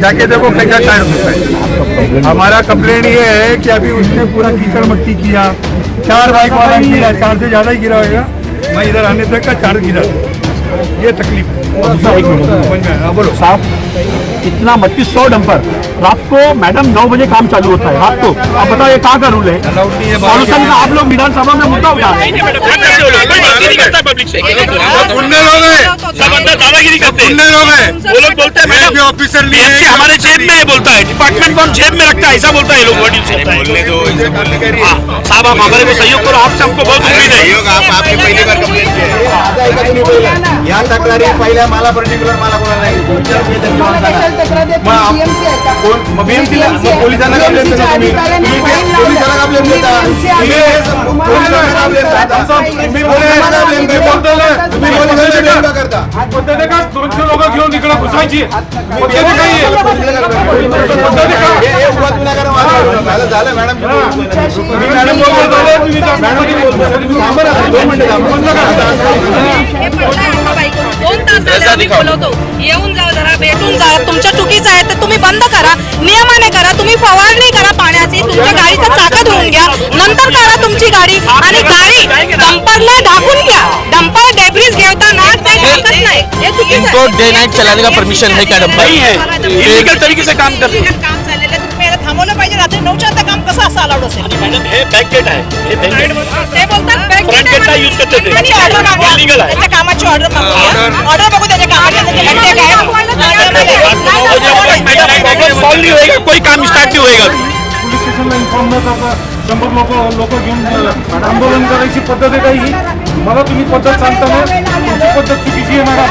जाके देखो कैसा टायर होता है। हमारा कंप्लेंट ये है कि अभी उसने पूरा कीचड़ मट्टी किया, 4 बाइक वाला गिरा, 4 से ज्यादा ही गिरा होगा। मैं इधर आने तक का 4 गिरा, ये तकलीफ समझ में आया। बोलो साहब, इतना 2500 डंपर रात को मैडम 9 बजे काम चालू होता है रात को। आप बताओ ये कहाँ का रूल है? सॉल्यूशन का आप लोग विधानसभा में मुद्दा उठा रहे हैं। दादागिरी करते हैं वो लोग, बोलते हैं मैडम ऑफिसर हमारे जेब में बोलता है, डिपार्टमेंट को हम जेब में रखता है, ऐसा बोलता है लोग। साहब आप हमारे को सहयोग करो, आपसे हमको बहुत उम्मीद है। आपने पहली बार कंप्लेंट किया या तक्रारी पहिल्या मला पर्टिक्युलर मला कोणाला नाही पोलिसांना कंप्लेंट देता तुम्ही पोलिसांना कंप्लेंट देता करता पद्धती का 200 लोक घेऊन इकडे घुसायची पद्धती काही झालं मॅडम येऊन जा, जरा भेटून जा. तुमच्या चुकीचं आहे तर तुम्ही बंद करा, नियमाने करा. तुम्ही फवारणी करा पाण्याची, तुमच्या गाडीचं चाकं धुवून घ्या, नंतर करा तुमची गाडी. आणि गाडी डंपरला ढाकून घ्या. डंपर डेब्रिज घेताना ते ढाकत नाही, हे चुकीचं आहे. इनको डे नाइट चलाने का परमिशन है क्या? डंपर नहीं है, इलीगल तरीके से काम करते हैं. काम चाललेलं आहे, तुम्ही याला थांबवलं पाहिजे. रात्री 9च्या आता काम कसं असं अलाउड असेल? मैडम हे बैक गेट है, हे बैक गेट ते बोलतात back फ्रंट गेट का यूज करते थे. त्याची ऑर्डर मागवा, इलीगल आहे. त्याच्या कामाची ऑर्डर मागवा. ऑर्डर बघू त्याच्या कामाची, त्याचे घंटे काय. सॉल्व नहीं होएगा, कोई काम स्टार्ट नहीं होएगा. पोलीस स्टेशनला इन्फॉर्म न करता 100 लोक घेऊन आंदोलन करायची पद्धत आहे काही. मला तुम्ही पद्धत सांगता ना, तुमची पद्धत चुकीची आहे मॅडम.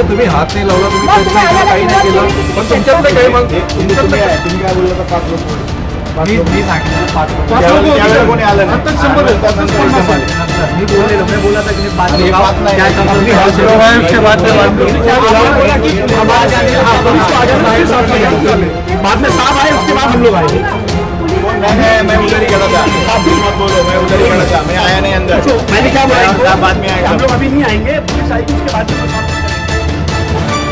तुम्ही हात नाही लावला, तुम्ही काही नाही केलं, पण तुमच्यातलं काही मग तुम्ही काय बोलला? 5 लोक मी सांगितलं 5 लोक कोणी आलं नाही. मी बोललेलो, मी बोला था की 5 लोग बाद में साहब आए, उसके बाद हम लोग आए. मैं उधर ही खड़ा था. आप मत बोलो, मैं उधर ही खड़ा था, मैं आया नहीं अंदर. मैंने क्या बोला? साहब बाद में आएगा. हम लोग अभी नहीं आएंगे, पुलिस आएगी उसके बाद में.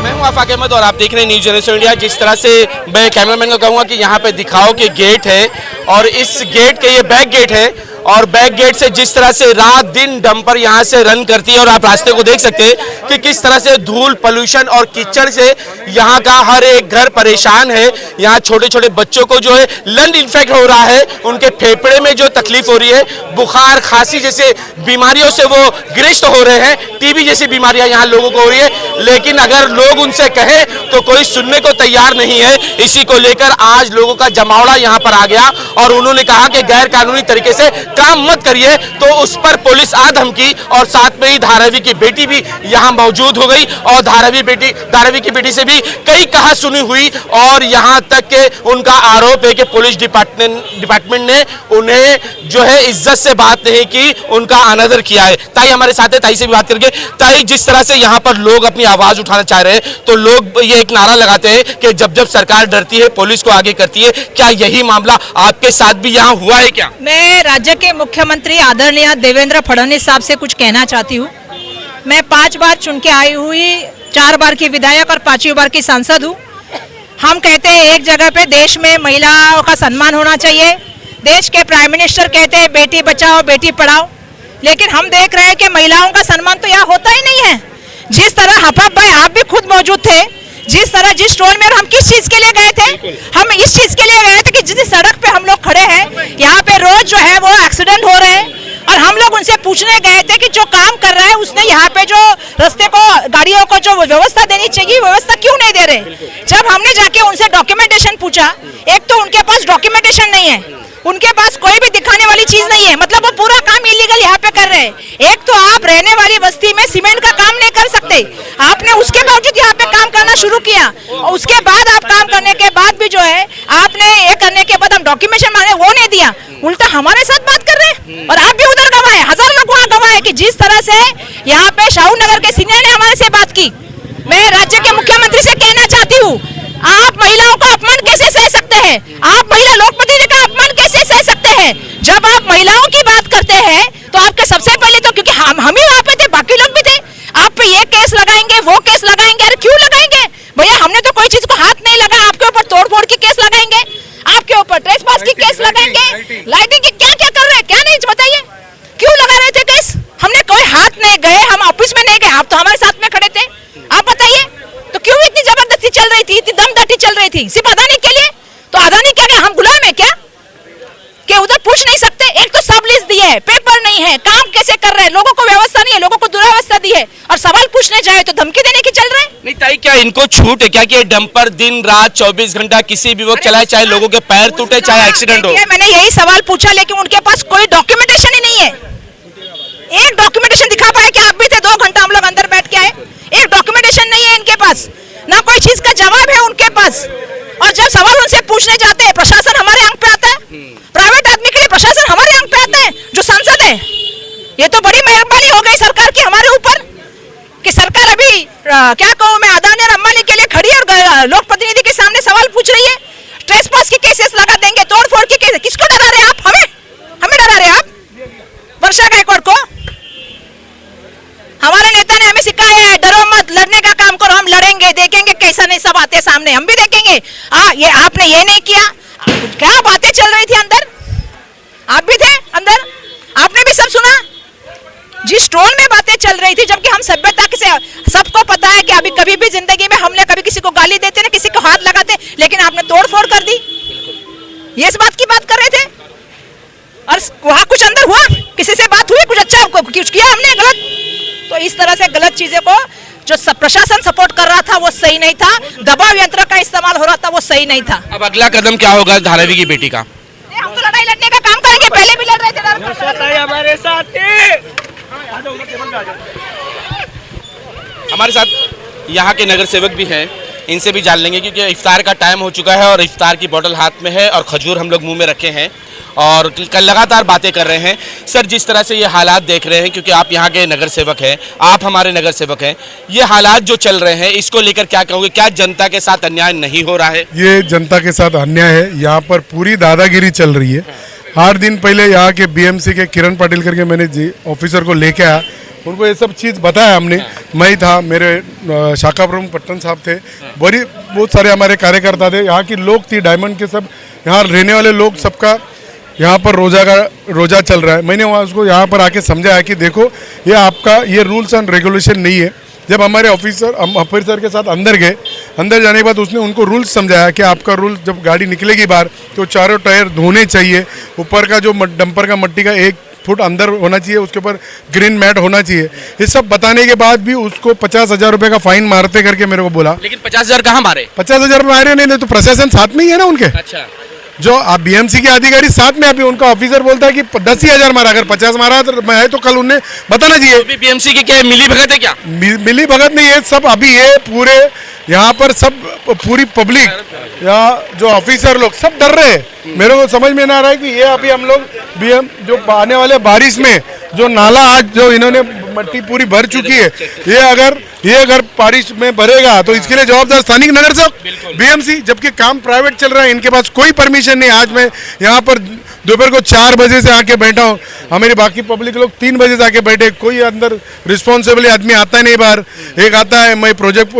मैं हूं आफाक अहमद और आप देख रहे हैं न्यूज़ जनरेशन इंडिया. जिस तरह से मैं कैमरामैन को कहूँगा कि यहाँ पे दिखाओ कि गेट है और इस गेट के ये बैक गेट है और बैक गेट से जिस तरह से रात दिन डंपर यहाँ से रन करती है और आप रास्ते को देख सकते हैं कि किस तरह से धूल पोल्यूशन और कीचड़ से यहाँ का हर एक घर परेशान है. यहाँ छोटे छोटे बच्चों को जो है लंग इन्फेक्ट हो रहा है, उनके फेफड़े में जो तकलीफ हो रही है, बुखार खांसी जैसे बीमारियों से वो ग्रस्त हो रहे हैं. टीबी जैसी बीमारियां यहाँ लोगों को हो रही है, लेकिन अगर लोग उनसे कहें तो कोई सुनने को तैयार नहीं है. इसी को लेकर आज लोगों का जमावड़ा यहाँ पर आ गया और उन्होंने कहा कि गैर कानूनी तरीके से काम मत करिए, तो उस पर पुलिस आ धमकी. और साथ में ही धारावी की बेटी भी यहाँ मौजूद हो गई और धारावी की बेटी से भी कई कहा सुनी हुई और यहाँ तक के उनका आरोप है कि पुलिस डिपार्टमेंट ने उन्हें जो है इज्जत से बात नहीं की, उनका अनादर किया है. ताई हमारे साथ है, ताई से भी बात करके. ताई, जिस तरह से यहाँ पर लोग अपनी आवाज उठाना चाह रहे हैं तो लोग ये एक नारा लगाते हैं कि जब जब सरकार डरती है पुलिस को आगे करती है. क्या यही मामला आपके साथ भी यहाँ हुआ है क्या? मैं राज्य के मुख्यमंत्री आदरणीय देवेंद्र फडणवीस साहब से कुछ कहना चाहती हूँ. मैं 5 बार चुन के आई हुई, 4 बार की विधायक और 5वीं बार की सांसद हूँ. हम कहते हैं एक जगह पे देश में महिलाओं का सम्मान होना चाहिए. देश के प्राइम मिनिस्टर कहते हैं बेटी बचाओ बेटी पढ़ाओ, लेकिन हम देख रहे हैं कि महिलाओं का सम्मान तो यहाँ होता ही नहीं है. जिस तरह हपप भाई आप भी खुद मौजूद थे, जिस तरह जिस स्टोर में हम किस चीज के लिए गए थे, हम इस चीज के लिए गए थे कि जिस सड़क पे हम लोग खड़े हैं यहाँ पे रोज जो है वो एक्सीडेंट हो रहे हैं और हम लोग उनसे पूछने गए थे कि जो काम कर रहा है उसने यहाँ पे जो रास्ते को गाड़ियों को जो व्यवस्था देनी चाहिए व्यवस्था क्यों नहीं दे रहे. जब हमने जाके उनसे डॉक्यूमेंटेशन पूछा, एक तो उनके पास डॉक्यूमेंटेशन नहीं है, उनके पास कोई भी दिखाने वाली चीज नहीं है, मतलब वो पूरा काम इलीगल यहाँ पे कर रहे हैं. एक तो आप रहने वाली बस्ती में सीमेंट का काम नहीं कर सकते, आपने उसके बावजूद यहाँ पे काम करना शुरू किया. उसके बाद आप काम करने के बाद भी जो है आपने ये करने के बाद हम डॉक्यूमेंटेशन मांगे वो नहीं दिया, उल्टा हमारे साथ बात कर रहे हैं. और आप भी उधर गवाए, 1000 लोग वहाँ गवाए कि जिस तरह से यहाँ पे शाहू नगर के सीनियर ने हमारे से बात की. मैं राज्य के मुख्यमंत्री से कहना चाहती हूँ, आप महिलाओं का अपमान कैसे सह सकते हैं? आप महिला लोकप्रतिनिधि का अपमान कैसे सह सकते हैं? जब आप महिलाओं की बात करते हैं तो आपके सबसे पहले तो, क्योंकि हम ही वहां पे थे, बाकी लोग भी थे, आप पे ये केस लगाएंगे वो केस लगाएंगे। अरे क्यों लगाएंगे भैया, हमने तो कोई चीज को हाथ नहीं लगा, आपके ऊपर तोड़फोड़ की केस लगाएंगे, आपके ऊपर ट्रेसपास की केस लगाएंगे, लाइटिंग की क्या क्या कर रहे हैं, क्या नहीं बताइए, क्यों लगा रहे थे केस? हमने कोई हाथ नहीं गए, हम ऑफिस में नहीं गए, आप तो हमारे साथ में खड़े थे, आप बताइए तो क्यों इतनी जबरदस्ती चल रही थी, इतनी दमदाटी चल रही थी, सिर्फ अदानी के लिए? तो अदानी क्या हम गुलाम है क्या कि उधर पूछ नहीं सकते? एक तो सब लिस्ट दिए है, पेपर नहीं है, काम कैसे कर रहे हैं, लोगों को व्यवस्था नहीं है, लोगों को दुरावस्था दी है, और सवाल पूछने जाए तो धमकी देने की चल रहे हैं। नहीं ताई, क्या इनको छूट है क्या कि ये डंपर दिन रात 24 घंटा किसी भी वक्त चलाए, चाहे लोगों के पैर टूटे, चाहे एक्सीडेंट हो? मैंने यही सवाल पूछा, लेकिन उनके पास कोई डॉक्यूमेंटेशन ही नहीं है। एक डॉक्यूमेंटेशन दिखा पाए कि आप भी थे 2 घंटा हम लोग अंदर बैठ के आए, एक डॉक्यूमेंटेशन नहीं है इनके पास, ना कोई चीज का जवाब है उनके पास। और जब सवाल उनसे पूछने जाते हैं, प्रशासन हमारे अंक पे आता है, प्राइवेट आदमी के लिए प्रशासन हमारे अंक पे आता है, जो सांसद है। ये तो बड़ी मेहरबानी हो गई सरकार की हमारे ऊपर कि सरकार अभी क्या कहूँ मैं, अदानी और अंबानी के लिए खड़ी है और लोक प्रतिनिधि के सामने सवाल पूछ रही है। ट्रेसपास की केसेस लगा देंगे, तोड़फोड़ की केसेस, किसको डरा रहे आप? हमें डरा रहे आप? वर्षा गायकवाड़ को? हमारे नेता ने हमें सिखाया है, डरो मत, लड़ने का काम करो, हम लड़ेंगे, देखेंगे कैसा नहीं सब आते सामने, हम भी देखेंगे। ये आपने ये नहीं किया, क्या बातें चल रही थी अंदर, आप भी थे अंदर, आपने भी सब सुना जिस टोन में बातें चल रही थी, जबकि हम सभ्यता से सबको पता है कि अभी कभी भी जिंदगी में हमने कभी किसी को गाली देते ना, किसी को हाथ लगाते, लेकिन आपने तोड़फोड़ कर दी। ये इस बात की बात कर रहे थे, और वहां कुछ अंदर हुआ, किसी से बात हुई, कुछ अच्छा कुछ किया हमने गलत? तो इस तरह से गलत चीजें को जो प्रशासन सपोर्ट कर रहा था वो सही नहीं था, दबाव यंत्र का इस्तेमाल हो रहा था वो सही नहीं था। अब अगला कदम क्या होगा धारावी की बेटी का? हम तो लड़ाई लड़ने का काम करेंगे, पहले भी लड़ रहे थे हमारे साथ हमारे साथ यहाँ के नगर सेवक भी हैं, इनसे भी जान लेंगे क्योंकि इफ्तार का टाइम हो चुका है और इफ्तार की बोतल हाथ में है और खजूर हम लोग मुंह में रखे हैं और कल लगातार बातें कर रहे हैं। सर, जिस तरह से ये हालात देख रहे हैं, क्योंकि आप यहाँ के नगर सेवक हैं, आप हमारे नगर सेवक हैं, ये हालात जो चल रहे हैं इसको लेकर क्या कहोगे? क्या जनता के साथ अन्याय नहीं हो रहा है? ये जनता के साथ अन्याय है, यहाँ पर पूरी दादागिरी चल रही है। 8 दिन पहले यहाँ के बीएमसी के किरण पाटिल करके मैंने ऑफिसर को लेके आया, उनको ये सब चीज़ बताया हमने, मैं ही था, मेरे शाखा प्रमुख पट्टन साहब थे, बहुत सारे हमारे कार्यकर्ता थे, यहाँ के लोग थे, डायमंड के सब यहाँ रहने वाले लोग, सबका यहाँ पर रोज़ा चल रहा है। मैंने वहाँ उसको यहाँ पर आके समझाया कि देखो ये आपका ये रूल्स एंड रेगुलेशन नहीं है। जब हमारे ऑफिसर के साथ अंदर गए, अंदर जाने के बाद उसने उनको रूल्स समझाया कि आपका रूल, जब गाड़ी निकलेगी बाहर तो चारों टायर धोने चाहिए, ऊपर का जो डंपर का मट्टी का 1 फुट अंदर होना चाहिए, उसके ऊपर ग्रीन मैट होना चाहिए। ये सब बताने के बाद भी उसको 50,000 रुपये का फाइन मारते करके मेरे को बोला। लेकिन 50,000 कहाँ मारे? 50,000 मारे नहीं तो प्रशासन साथ में ही है ना उनके। अच्छा, जो आप बीएमसी के अधिकारी साथ में, अभी उनका ऑफिसर बोलता है कि 10,000 मारा, अगर 50 मारा तो मैं है तो कल उन्हें बताना चाहिए। अभी बीएमसी की क्या मिली भगत है क्या? मिली भगत नहीं है सब, अभी ये पूरे यहाँ पर सब पूरी पब्लिक या जो ऑफिसर लोग सब डर रहे हैं। मेरे को समझ में ना आ रहा है कि ये अभी हम लोग जो आने वाले बारिश में जो नाला आज जो इन्होंने मट्टी पूरी भर चुकी है, ये अगर बारिश में भरेगा तो इसके लिए जवाबदार स्थानिक नगर सेवक बीएमसी, जबकि काम प्राइवेट चल रहा है, इनके पास कोई परमिशन नहीं। आज मैं यहाँ पर दोपहर को 4 बजे से आके बैठा हूँ, हमारी बाकी पब्लिक लोग 3 बजे से आके बैठे, कोई अंदर रिस्पॉन्सिबल आदमी आता नहीं बाहर। एक आता है, मैं प्रोजेक्ट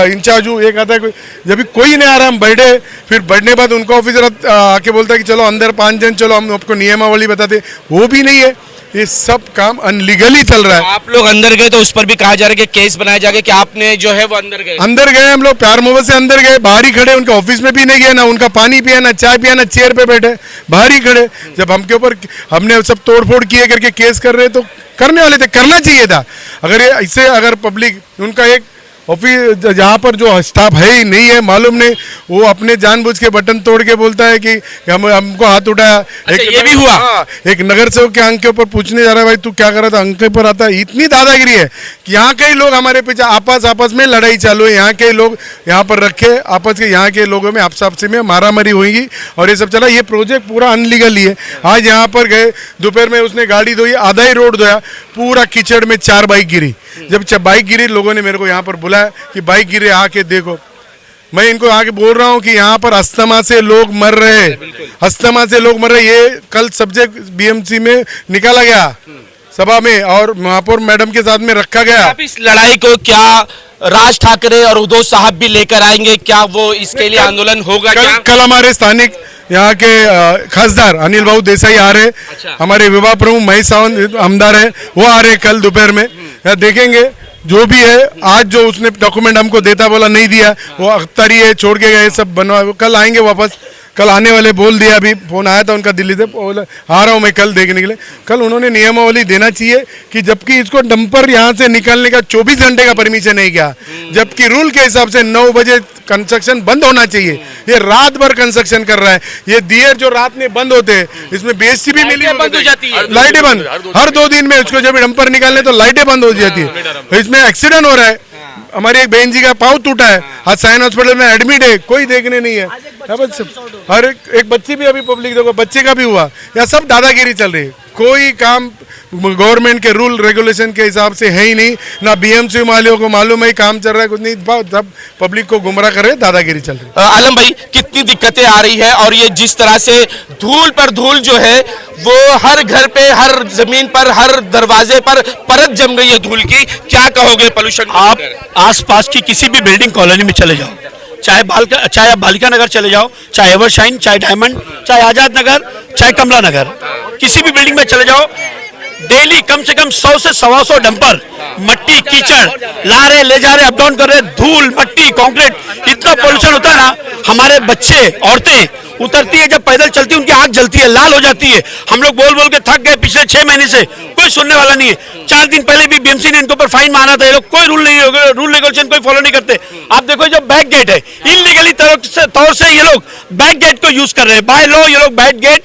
इंचार्ज हूँ, एक आता है कोई, जब कोई नहीं आ रहा, हम बैठे, फिर बैठने के बाद उनको ऑफिसर आके बोलता है कि चलो अंदर 5 जन चलो, हम आपको नियमावली बताते, वो भी नहीं है। ये सब काम अनलीगली चल रहा है। आप लोग अंदर गए तो उस पर भी कहा जा रहा है कि केस बनाया जाएगा कि आपने जो है वो अंदर गए हम लोग प्यार मोहब्बत से अंदर गए, बाहर ही खड़े, उनके ऑफिस में भी नहीं गए, ना उनका पानी पिया, ना चाय पिया, ना चेयर पे बैठे, बाहर ही खड़े। जब हमके ऊपर हमने सब तोड़फोड़ किए करके केस कर रहे तो करने वाले थे, करना चाहिए था। अगर ये इससे अगर पब्लिक उनका एक ऑफिस जहाँ पर जो स्टाफ है ही नहीं है, मालूम नहीं, वो अपने जानबूझ के बटन तोड़ के बोलता है कि हमको हाथ उठाया। अच्छा, ये भी हुआ? एक नगर सेवक के अंक के ऊपर पूछने जा रहा है, भाई तू क्या कर रहा था, अंक के ऊपर आता है। इतनी दादागिरी है कि यहाँ के लोग हमारे पीछे आपस में लड़ाई चालू है, यहाँ के लोग यहाँ पर रखे आपस के, यहाँ के लोगों में आपसी में मारामारी होगी और ये सब चला। ये प्रोजेक्ट पूरा अनलीगल ही है। आज यहाँ पर गए, दोपहर में उसने गाड़ी धोई, आधा ही रोड धोया, पूरा कीचड़ में 4 बाइक गिरी। जब बाइक गिरी, लोगों ने मेरे को यहाँ पर बुलाया कि बाइक गिरे, आके देखो। मैं इनको आगे बोल रहा हूँ कि यहाँ पर अस्थमा से लोग मर रहे हैं, अस्थमा से लोग मर रहे हैं। ये कल सब्जेक्ट बीएमसी में निकाला गया सभा में और महापौर मैडम के साथ में रखा गया। आप इस लड़ाई को क्या राज ठाकरे और उद्धव साहब भी लेकर आएंगे? क्या वो इसके लिए आंदोलन होगा? कल हमारे स्थानिक यहाँ के खासदार अनिल बाबू देसाई आ रहे, हमारे विभाग प्रमुख महेश सावंत हमदार है, वो आ रहे कल दोपहर में। देखेंगे जो भी है, आज जो उसने डॉक्यूमेंट हमको देता बोला नहीं दिया, वो अख्तरी है, छोड़ के गए सब बनवा, कल आएंगे वापस। कल आने वाले बोल दिया, अभी फोन आया था उनका दिल्ली से, आ रहा हूँ मैं कल देखने के लिए। कल उन्होंने नियमावली देना चाहिए कि जबकि इसको डंपर यहाँ से निकालने का 24 घंटे का परमिशन नहीं किया, जबकि रूल के हिसाब से 9 बजे कंस्ट्रक्शन बंद होना चाहिए। ये रात भर कंस्ट्रक्शन कर रहा है। ये दियर जो रात में बंद होते हैं, इसमें बीएससी भी मिली, बंद हो जाती है, लाइटें बंद हर 2 दिन में। उसको जब डंपर निकालने तो लाइटें बंद हो जाती है। इसमें एक्सीडेंट हो रहा है। हमारी एक बहन जी का पाँव टूटा है, आज साइन हॉस्पिटल में एडमिट है, कोई देखने नहीं है। हर एक बच्ची भी अभी पब्लिक देखो, बच्चे का भी हुआ। यहाँ सब दादागिरी चल रही है, कोई काम गवर्नमेंट के रूल रेगुलेशन के हिसाब से है ही नहीं। ना बीएमसी वालों को मालूम है काम चल रहा है, कुछ नहीं, सब पब्लिक को गुमराह कर रहे, दादागिरी चल रही है। आलम भाई, कितनी दिक्कतें आ रही है और ये जिस तरह से धूल पर धूल जो है वो हर घर पे, हर जमीन पर, हर दरवाजे पर परत जम गई है धूल की, क्या कहोगे पोल्यूशन? आप आसपास की किसी भी बिल्डिंग कॉलोनी में चले जाओ, चाहे आप बालिका नगर चले जाओ, चाहे एवरशाइन, चाहे डायमंड, चाहे आजाद नगर, चाहे कमला नगर, किसी भी बिल्डिंग में चले जाओ, डेली कम से कम 100 से 125 डंपर मट्टी कीचड़ ला रहे, ले जा रहे, अप डाउन कर रहे, धूल मट्टी कंक्रीट, इतना पोल्यूशन होता है ना। हमारे बच्चे औरतें उतरती है, जब पैदल चलती है उनकी आंख जलती है, लाल हो जाती है। हम लोग बोल बोल के थक गए, पिछले 6 महीने से कोई सुनने वाला नहीं है। 4 दिन पहले भी बीएमसी ने इनके ऊपर फाइन मारा था, ये लोग कोई रूल रेगुलेशन कोई फॉलो नहीं करते। आप देखो जो बैक गेट है, इलीगली तौर से ये लोग बैक गेट को यूज कर रहे हैं। बाय लॉ ये लोग back gate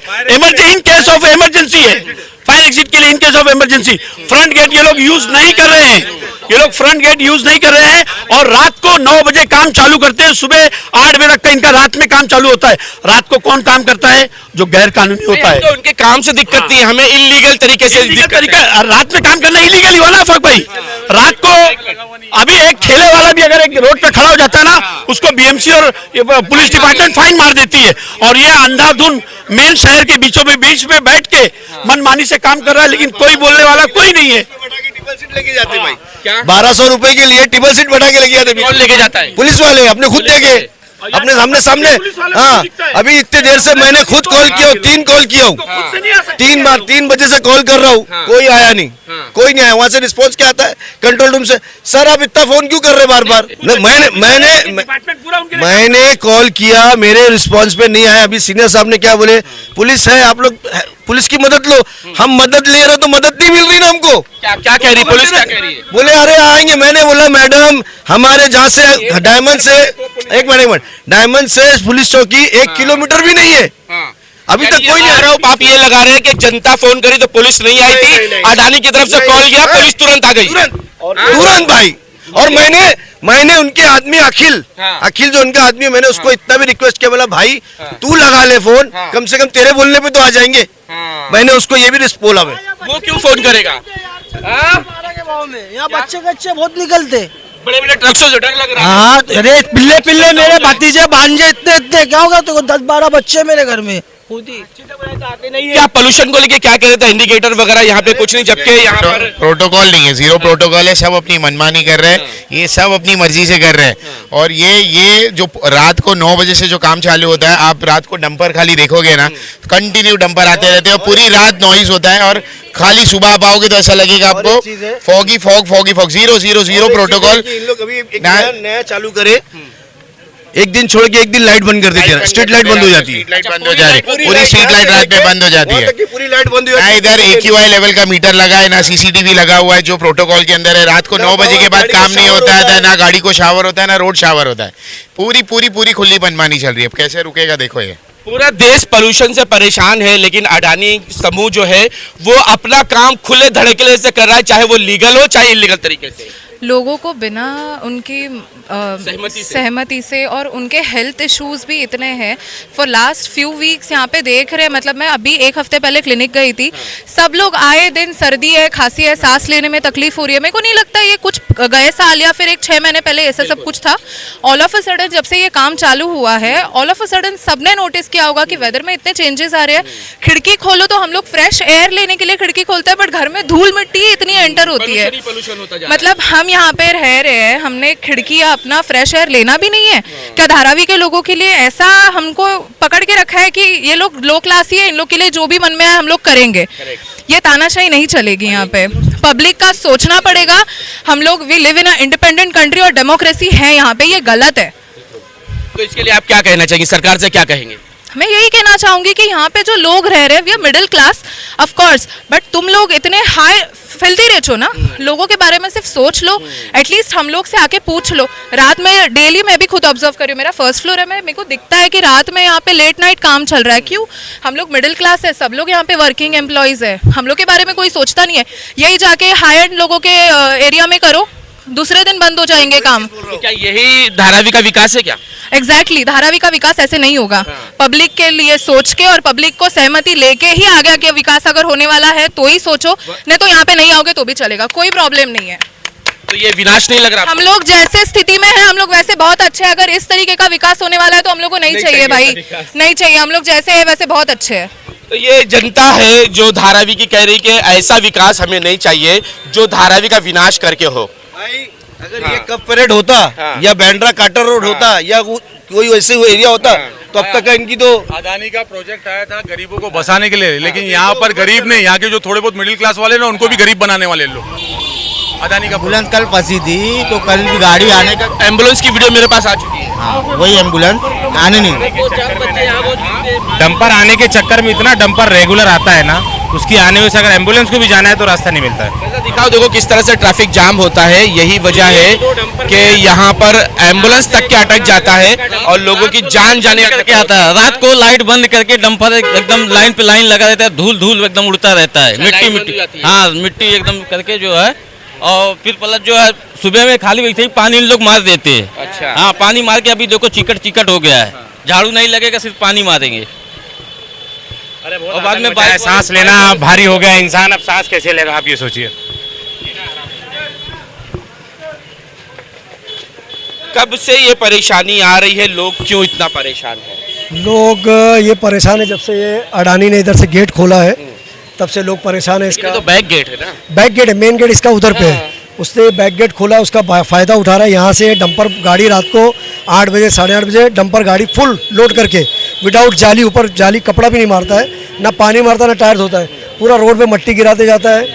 in case of emergency है, फायर एग्जिट के लिए in case of emergency. Front gate ये लोग यूज नहीं कर रहे हैं, ये लोग फ्रंट गेट यूज नहीं कर रहे हैं और रात को 9 बजे काम चालू करते हैं, सुबह 8 बजे तक का इनका रात में काम चालू होता है। रात को कौन काम करता है? जो गैर कानूनी होता है। तो उनके काम से दिक्कत नहीं है, हमें इलीगल तरीके से रात में काम करना इलीगल ही हुआ ना अफाक भाई। रात को अभी एक ठेले वाला भी अगर एक रोड पे खड़ा हो जाता है ना, उसको बीएमसी और पुलिस डिपार्टमेंट फाइन मार देती है। और ये अंधाधुंध मेन शहर के बीचों में बीच में बैठ के मनमानी से काम कर रहा है, लेकिन कोई बोलने वाला कोई नहीं है। लेके जाते भाई, क्या 1200 रुपए के लिए टेबल सीट बढ़ा के लेके जाते। कौन लेके जाता है? पुलिस वाले अपने खुद देखे, अपने सामने। हाँ, अभी इतने देर से मैंने खुद कॉल किया, 3 कॉल किया हूँ, 3 बार, 3 बजे से कॉल कर रहा हूँ, कोई आया नहीं, कोई नहीं आया। वहां से रिस्पॉन्स क्या आता है कंट्रोल रूम से, सर आप इतना फोन क्यों कर रहे बार बार? मैंने कॉल किया, मेरे रिस्पॉन्स पे नहीं आया। अभी सीनियर साहब ने क्या बोले, पुलिस है, आप लोग पुलिस की मदद लो। हम मदद ले रहे तो मदद नहीं मिल रही ना हमको। क्या कह रही पुलिस? क्या कह रही है? बोले अरे आएंगे। मैंने बोला मैडम हमारे जहाँ से डायमंड से एक मिनट डायमंड से पुलिस चौकी 1 किलोमीटर भी नहीं है, अभी तक कोई नहीं आरोप आप ये लगा रहे हैं कि जनता फोन करी तो पुलिस नहीं आई थी, अडानी की तरफ से कॉल किया, पुलिस तुरंत आ गई, तुरंत भाई। और मैंने उनके आदमी अखिल जो उनका आदमी है, मैंने उसको इतना भी रिक्वेस्ट किया, बोला भाई तू लगा ले फोन, कम से कम तेरे बोलने पे तो आ जाएंगे। मैंने उसको ये भी बोला, मैं वो क्यों फोन करेगा? यहाँ बच्चे बहुत निकलते, बड़े बड़े ट्रकों से डर लग रहा है। हाँ अरे पिल्ले मेरे भतीजे भांजे इतने क्या होगा तो 10-12 बच्चे मेरे घर में। क्या पोल्यूशन को लेके क्या कह रहे थे? इंडिकेटर वगैरह यहाँ पे कुछ नहीं, जबकि यहाँ पर प्रोटोकॉल नहीं है, जीरो प्रोटोकॉल है, सब अपनी मनमानी कर रहे हैं, ये सब अपनी मर्जी से कर रहे हैं। और ये जो रात को 9 बजे से जो काम चालू होता है, आप रात को डंपर खाली देखोगे ना, कंटिन्यू डंपर आते रहते हैं और पूरी रात नॉइज होता है। और खाली सुबह आप आओगे तो ऐसा लगेगा आपको फॉगी फॉग, जीरो प्रोटोकॉल। इन लोग अभी एक नया चालू करे, एक दिन छोड़ के एक दिन लाइट बंद कर देते हैं, स्ट्रीट लाइट बंद हो जाती है, लाइट बंद हो जा रही है, पूरी स्ट्रीट लाइट रात में बंद हो जाती है, पूरी लाइट बंद हो ना इधर AQI लेवल का मीटर लगा है, ना CCTV लगा हुआ है जो प्रोटोकॉल के अंदर है। रात को 9 बजे के बाद काम नहीं होता है, ना गाड़ी को शावर होता है, ना रोड शावर होता है, पूरी खुली मनमानी चल रही है। अब कैसे रुकेगा देखो ये। पूरा देश पोल्यूशन से परेशान है, लेकिन अडानी समूह जो है वो अपना काम खुले धड़कले से कर रहा है, चाहे वो लीगल हो चाहे इलीगल तरीके से। लोगों को बिना उनकी सहमति से और उनके हेल्थ इश्यूज भी इतने हैं। फॉर लास्ट फ्यू वीक्स यहाँ पे देख रहे हैं, मतलब मैं अभी एक हफ्ते पहले क्लिनिक गई थी, सब लोग आए दिन सर्दी है, खांसी है, सांस लेने में तकलीफ हो रही है। मेरे को नहीं लगता ये कुछ गए साल या फिर 6 महीने पहले ऐसा सब कुछ था। ऑल ऑफ अ सडन जब से ये काम चालू हुआ है, ऑल ऑफ अ सडन सबने नोटिस किया होगा कि वेदर में इतने चेंजेस आ रहे हैं। खिड़की खोलो तो हम लोग फ्रेश एयर लेने के लिए खिड़की खोलते हैं, बट घर में धूल मिट्टी इतनी एंटर होती है। मतलब हम यहाँ पे रह रहे हैं, हमने खिड़की या अपना फ्रेश एयर लेना भी नहीं है क्या? धारावी के लोगों के लिए ऐसा हमको पकड़ के रखा है कि ये लोग लो क्लासी है, इन लोग के लिए जो भी मन में है हम लोग करेंगे। ये तानाशाही नहीं चलेगी यहाँ पे। पब्लिक का सोचना पड़ेगा। हम लोग we live in a independent country और डेमोक्रेसी है यहाँ पे, ये गलत है। तो इसके लिए आप क्या कहना चाहिए, सरकार से क्या कहेंगे? मैं यही कहना चाहूंगी कि यहाँ पे जो लोग रह रहे हैं, we are middle class of course, but तुम लोग इतने हाई फिल्थी रिच हो ना, लोगों के बारे में सिर्फ सोच लो। एटलीस्ट हम लोग से आके पूछ लो। रात में डेली मैं भी खुद ऑब्जर्व कर रही हूँ, मेरा फर्स्ट फ्लोर है, मेरे को दिखता है कि रात में यहाँ पे लेट नाइट काम चल रहा है। क्यों? हम लोग मिडिल क्लास है, सब लोग यहाँ पे वर्किंग एम्प्लॉयज है, हम लोग के बारे में कोई सोचता नहीं है। यही जाके हाई एंड लोगों के एरिया में करो, दूसरे दिन बंद हो जाएंगे काम। तो क्या यही धारावी का विकास है क्या? एग्जैक्टली धारावी का विकास ऐसे नहीं होगा। पब्लिक के लिए सोच के और पब्लिक को सहमति लेके ही आगे विकास अगर होने वाला है तो ही सोचो, नहीं तो यहाँ पे नहीं आओगे तो भी चलेगा, कोई प्रॉब्लम नहीं है। तो ये विनाश नहीं लग रहा? हम लोग जैसे स्थिति में हैं हम लोग वैसे बहुत अच्छे हैं। अगर इस तरीके का विकास होने वाला है तो हम लोग को नहीं चाहिए भाई, नहीं चाहिए। हम लोग जैसे है वैसे बहुत अच्छे हैं। तो ये जनता है जो धारावी की कह रही कि ऐसा विकास हमें नहीं चाहिए जो धारावी का विनाश करके हो। अगर ये कप परेड होता या बैंड्रा काटर रोड होता या कोई वैसे एरिया होता तो अब तक इनकी तो अदानी का प्रोजेक्ट आया था गरीबों को बसाने के लिए, लेकिन यहाँ पर गरीब नहीं, यहाँ के जो थोड़े बहुत मिडिल क्लास वाले ना उनको भी गरीब बनाने वाले लोग। अदानी का एम्बुलेंस कल फंसी थी तो कल भी गाड़ी आने का, एम्बुलेंस की वीडियो मेरे पास आ चुकी है। हाँ, वही एम्बुलेंस आने नहीं। डंपर आने के चक्कर में इतना डंपर रेगुलर आता है ना, उसकी आने से अगर एम्बुलेंस को भी जाना है तो रास्ता नहीं मिलता है। दिखाओ, देखो किस तरह से ट्रैफिक जाम होता है। यही वजह है कि यहाँ पर एम्बुलेंस तक के अटक जाता है और लोगों की जान जाने क्या आता है। रात को लाइट बंद करके डंपर एकदम लाइन पे लाइन लगा रहता है, धूल धूल एकदम उड़ता रहता है, मिट्टी हाँ मिट्टी एकदम करके जो है, और फिर पलट जो है सुबह में खाली वैसे ही पानी इन लोग मार देते हैं। अच्छा। हाँ, पानी मार के अभी देखो चिकट चिकट हो गया है, झाड़ू नहीं लगेगा, सिर्फ पानी मारेंगे। और बाद में सांस लेना भारी हो गया इंसान, अब सांस कैसे लेगा आप ये सोचिए। कब से ये परेशानी आ रही है, लोग क्यों इतना परेशान है? लोग ये परेशान है जब से ये अडानी ने इधर से गेट खोला है तब से लोग परेशान है। इसका तो बैक गेट है ना? बैक गेट है, मेन गेट इसका उधर पे है, उससे बैक गेट खोला, उसका फ़ायदा उठा रहा है। यहाँ से डंपर गाड़ी रात को 8 बजे 8:30 बजे डंपर गाड़ी फुल लोड करके विदाउट जाली, ऊपर जाली कपड़ा भी नहीं मारता है, ना पानी मारता ना टायर धोता है, पूरा रोड पे मट्टी गिराते जाता है।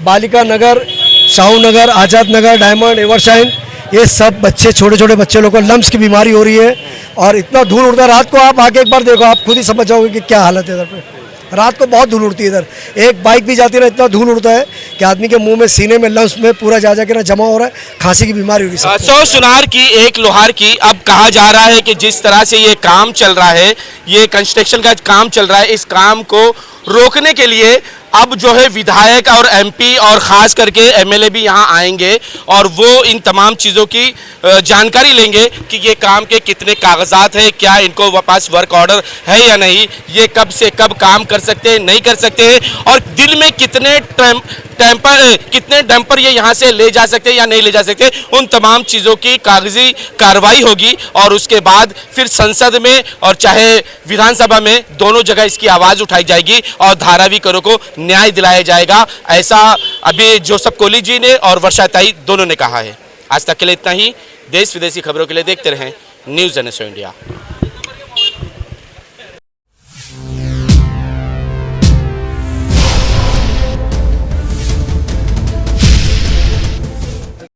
बालिका नगर, शाहू नगर, आज़ाद नगर, डायमंड, एवरशाइन, ये सब बच्चे, छोटे छोटे बच्चे लोगों को लम्स की बीमारी हो रही है और इतना धूल उड़ता है। रात को आप आके एक बार देखो, आप खुद ही समझ जाओगे कि क्या हालत है इधर पे। रात को बहुत धूल उड़ती है इधर, एक बाइक भी जाती है ना, इतना धूल उड़ता है कि आदमी के मुंह में, सीने में, लंग्स में पूरा जा के ना जमा हो रहा है, खांसी की बीमारी हो रही है। 100 सुनार की एक लोहार की। अब कहा जा रहा है कि जिस तरह से ये काम चल रहा है, ये कंस्ट्रक्शन का काम चल रहा है, इस काम को रोकने के लिए अब जो है विधायक और एमपी और खास करके एमएलए भी यहाँ आएंगे और वो इन तमाम चीज़ों की जानकारी लेंगे कि ये काम के कितने कागजात हैं, क्या इनको पास वर्क ऑर्डर है या नहीं, ये कब से कब काम कर सकते हैं, नहीं कर सकते हैं, और दिन में कितने कितने डंपर ये यहाँ से ले जा सकते हैं या नहीं ले जा सकते। उन तमाम चीज़ों की कागजी कार्रवाई होगी और उसके बाद फिर संसद में और चाहे विधानसभा में, दोनों जगह इसकी आवाज़ उठाई जाएगी और धारावी करों को न्याय दिलाया जाएगा। ऐसा अभी जोसेफ कोहली जी ने और वर्षा ताई दोनों ने कहा है। आज तक के लिए इतना ही। देश विदेशी खबरों के लिए देखते रहें न्यूज़ NSO इंडिया।